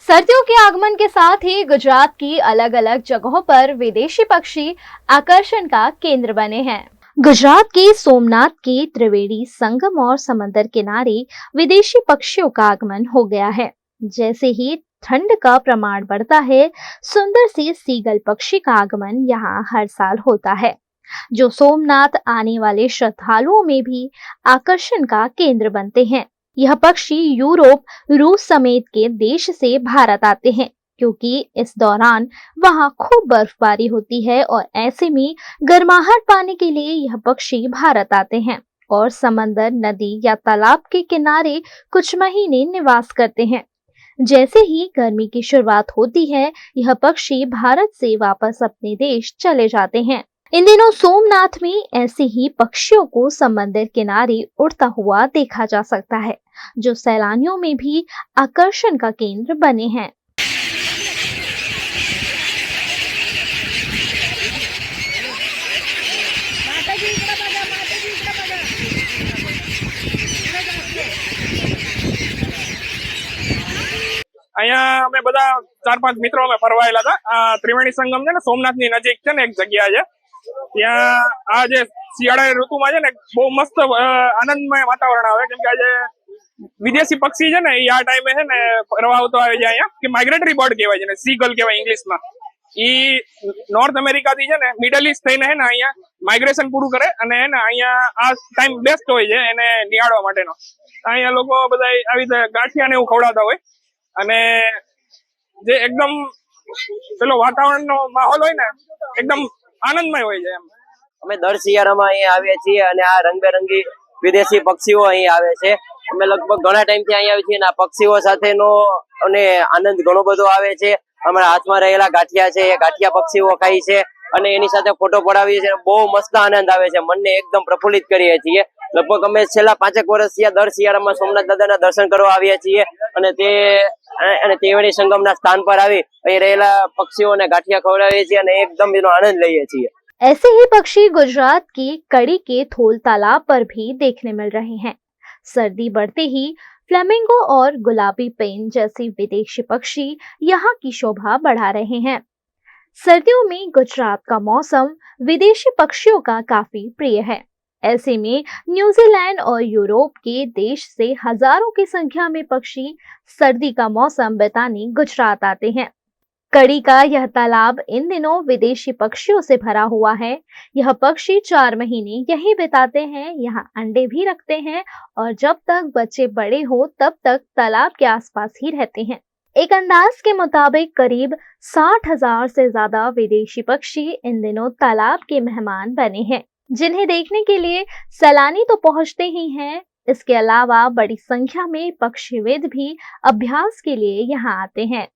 सर्दियों के आगमन के साथ ही गुजरात की अलग अलग जगहों पर विदेशी पक्षी आकर्षण का केंद्र बने हैं। गुजरात के सोमनाथ के त्रिवेणी संगम और समंदर किनारे विदेशी पक्षियों का आगमन हो गया है। जैसे ही ठंड का प्रमाण बढ़ता है, सुंदर से सीगल पक्षी का आगमन यहाँ हर साल होता है, जो सोमनाथ आने वाले श्रद्धालुओं में भी आकर्षण का केंद्र बनते हैं। यह पक्षी यूरोप, रूस समेत के देश से भारत आते हैं, क्योंकि इस दौरान वहां खूब बर्फबारी होती है और ऐसे में गर्माहट पाने के लिए यह पक्षी भारत आते हैं और समंदर, नदी या तालाब के किनारे कुछ महीने निवास करते हैं। जैसे ही गर्मी की शुरुआत होती है, यह पक्षी भारत से वापस अपने देश चले जाते हैं। इन दिनों सोमनाथ में ऐसे ही पक्षियों को समंदर किनारे उड़ता हुआ देखा जा सकता है, जो सैलानियों में भी आकर्षण का केंद्र बने हैं। અહીંયા અમે બધા 4-5 મિત્રો અમે ફરવાયેલા હતા। આ ત્રિવેણી સંગમ છે ને સોમનાથની નજીક છે ને એક જગ્યા છે, ત્યાં આ જે શિયાળાની ઋતુમાં છે ને બહુ મસ્ત આનંદમય વાતાવરણ આવે, કેમ કે આજે વિદેશી પક્ષી છે ને એ આ ટાઈમે છે ને ફરવા આવતો આવે છે અહીંયા, કે માઇગ્રેટરી બર્ડ કહેવાય છે ને, સીગલ કહેવાય ઇંગ્લિશમાં। ઈ નોર્થ અમેરિકાથી છે ને મિડલ ઈસ્ટ થઈને છે ને અહીંયા માઇગ્રેશન પૂરું કરે અને છે ને અહીંયા આ ટાઈમ બેસ્ટ હોય છે એને નિહાળવા માટેનો। અહીંયા લોકો બધા આવી રીતે ગાંઠિયા ને એવું ખવડાવતા હોય અને જે એકદમ પેલો વાતાવરણનો માહોલ હોય ને એકદમ આનંદમય હોય છે એમ। અમે દર શિયાળામાં અહીં આવીએ છીએ અને આ રંગબેરંગી વિદેશી પક્ષીઓ અહીં આવે છે। અમે લગભગ ઘણા ટાઈમથી અહીં આવીએ છીએ અને આ પક્ષીઓ સાથેનો અને આનંદ ઘણો બધો આવે છે। અમારા હાથમાં રહેલા ગાંઠિયા છે એ ગાંઠિયા પક્ષીઓ ખાય છે અને એની સાથે ફોટો પડાવીએ છીએ। બહુ મસ્ત આનંદ આવે છે, મનને એકદમ પ્રફુલ્લિત કરીએ છીએ। લગભગ અમે છેલ્લા 5 વર્ષથી દર શિયાળામાં સોમનાથ દાદાના દર્શન કરવા આવીએ છીએ અને ત્રિવેણી સંગમના स्थान पर આવી અહીં રહેલા પક્ષીઓને ગાંઠિયા ખવડાવીએ છીએ અને એકદમ એનો આનંદ લઈએ છીએ। ऐसे ही पक्षी गुजरात की कड़ी के थोल तालाब पर भी देखने मिल रहे हैं। सर्दी बढ़ते ही फ्लेमिंगो और गुलाबी पेन जैसे विदेशी पक्षी यहाँ की शोभा बढ़ा रहे हैं। सर्दियों में गुजरात का मौसम विदेशी पक्षियों का काफी प्रिय है। ऐसे में न्यूजीलैंड और यूरोप के देश से हजारों की संख्या में पक्षी सर्दी का मौसम बिताने गुजरात आते हैं। कड़ी का यह तालाब इन दिनों विदेशी पक्षियों से भरा हुआ है। यह पक्षी 4 महीने यहीं बिताते हैं, यहाँ अंडे भी रखते हैं और जब तक बच्चे बड़े हो तब तक तालाब के आसपास ही रहते हैं। एक अंदाज के मुताबिक करीब 60,000 से ज्यादा विदेशी पक्षी इन दिनों तालाब के मेहमान बने हैं, जिन्हें देखने के लिए सैलानी तो पहुंचते ही हैं। इसके अलावा बड़ी संख्या में पक्षीविद भी अभ्यास के लिए यहाँ आते हैं।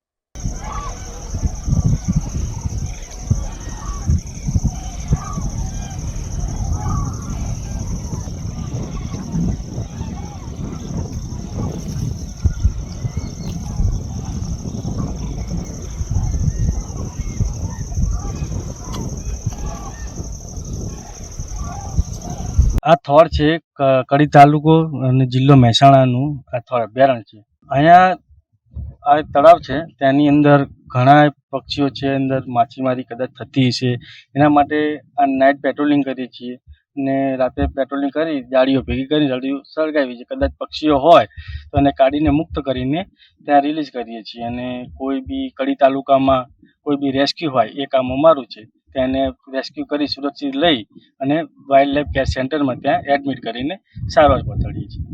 આ થોર છે કડી તાલુકો અને જિલ્લો મહેસાણાનું આ થોર અભયારણ્ય છે। અહીંયા આ તળાવ છે, તેની અંદર ઘણા પક્ષીઓ છે, અંદર માછીમારી કદાચ થતી હશે, એના માટે આ નાઇટ પેટ્રોલિંગ કરીએ છીએ અને રાતે પેટ્રોલિંગ કરી જાળીઓ ભેગી કરી જાળીઓ સળગાવી છે। કદાચ પક્ષીઓ હોય તો એને કાઢીને મુક્ત કરીને ત્યાં રિલીઝ કરીએ છીએ અને કોઈ બી કડી તાલુકામાં કોઈ બી રેસ્ક્યુ હોય એ કામ અમારું છે, તેને રેસ્ક્યુ કરી સુરક્ષિત લઈ અને વાઇલ્ડ લાઈફ કેર સેન્ટરમાં ત્યાં એડમિટ કરીને સારવાર પહોંચાડીએ છીએ।